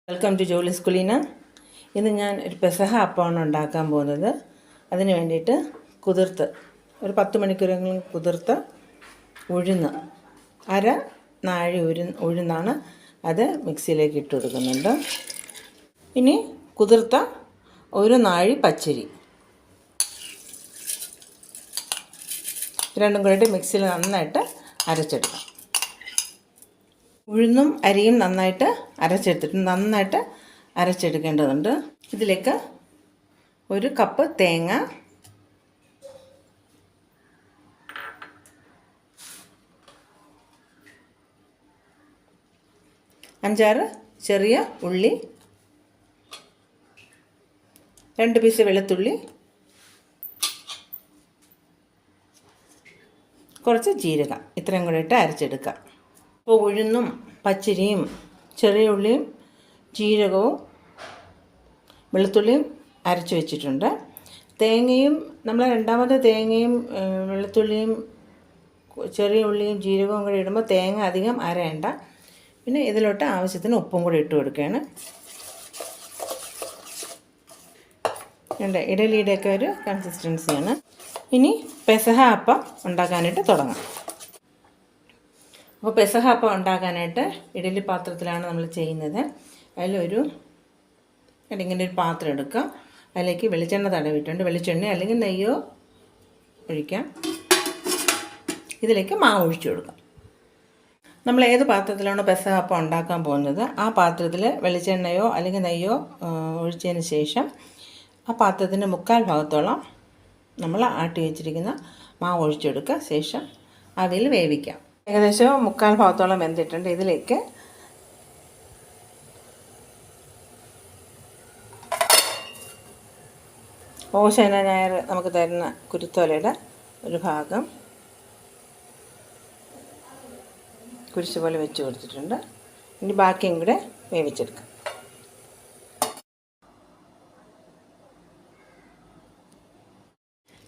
Welcome to Jolly's കുലീന. ഇന്ന് ഞാൻ ഒരു പെസഹ അപ്പമാണ് ഉണ്ടാക്കാൻ പോകുന്നത്. അതിന് വേണ്ടിയിട്ട് ഒരു 10 മണിക്കൂറെങ്കിലും കുതിർത്ത് ഉഴുന്ന് അര നാഴി ഉഴുന്നാണ് അത് മിക്സിയിലേക്ക് ഇട്ട് കൊടുക്കുന്നുണ്ട്. ഇനി കുതിർത്ത ഒരു നാഴി പച്ചരി രണ്ടും കൂടി മിക്സിയിൽ നന്നായിട്ട് അരച്ചെടുക്കാം. ഉഴുന്നും അരിയും നന്നായിട്ട് അരച്ചെടുക്കേണ്ടതുണ്ട്. ഇതിലേക്ക് 1 കപ്പ് തേങ്ങ, 5-6 ചെറിയ ഉള്ളി, 2 പീസ് വെളുത്തുള്ളി, കുറച്ച് ജീരകം, ഇത്രയും കൂടി ഇട്ട് അരച്ചെടുക്കാം. അപ്പോൾ ഉഴുന്നും പച്ചരിയും ചെറിയ ഉള്ളിയും ജീരകവും വെളുത്തുള്ളിയും അരച്ച് വെച്ചിട്ടുണ്ട്. തേങ്ങയും നമ്മൾ രണ്ടാമത്തെ തേങ്ങയും വെളുത്തുള്ളിയും ചെറിയ ഉള്ളിയും ജീരകവും കൂടി ഇടുമ്പോൾ തേങ്ങ അധികം അരയണ്ട. പിന്നെ ഇതിലോട്ട് ആവശ്യത്തിന് ഉപ്പും കൂടി ഇട്ട് കൊടുക്കുകയാണ്. ഇഡലിയുടെയൊക്കെ ഒരു കൺസിസ്റ്റൻസിയാണ്. ഇനി പെസഹ അപ്പം ഉണ്ടാക്കാനായിട്ട് തുടങ്ങാം. അപ്പോൾ പെസഹ അപ്പം ഉണ്ടാക്കാനായിട്ട് ഇഡലി പാത്രത്തിലാണ് നമ്മൾ ചെയ്യുന്നത്. ഇങ്ങനെ ഒരു പാത്രം എടുക്കുക. അതിലേക്ക് വെളിച്ചെണ്ണ തടവിട്ടുണ്ട്. വെളിച്ചെണ്ണ അല്ലെങ്കിൽ നെയ്യോ ഒഴിക്കാം. ഇതിലേക്ക് മാവ് ഒഴിച്ചു കൊടുക്കാം. നമ്മൾ ഏത് പാത്രത്തിലാണോ പെസഹ അപ്പം ഉണ്ടാക്കാൻ പോകുന്നത് ആ പാത്രത്തിൽ വെളിച്ചെണ്ണയോ അല്ലെങ്കിൽ നെയ്യോ ഒഴിച്ചതിന് ശേഷം ആ പാത്രത്തിൻ്റെ 1/4 ഭാഗത്തോളം നമ്മൾ ആട്ടി വെച്ചിരിക്കുന്ന മാവ് ഒഴിച്ചെടുക്കുക. ശേഷം അതിൽ വേവിക്കാം. ഏകദേശം 1/4 ഭാഗത്തോളം വെന്തിട്ടുണ്ട്. ഇതിലേക്ക് ഓശാന ഞായർ നമുക്ക് തരുന്ന കുരുത്തോലയുടെ ഒരു ഭാഗം കുരിശ് പോലെ വെച്ച് കൊടുത്തിട്ടുണ്ട്. ഇനി ബാക്കിയും കൂടെ വേവിച്ചെടുക്കാം.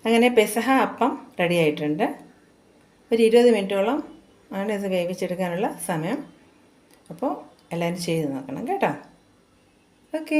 അങ്ങനെ പെസഹ അപ്പം റെഡി ആയിട്ടുണ്ട്. ഒരു 20 മിനിറ്റോളം ആണ് ഇത് വേവിച്ചെടുക്കാനുള്ള സമയം. അപ്പോൾ എല്ലാവരും ചെയ്ത് നോക്കണം കേട്ടോ. ഓക്കേ.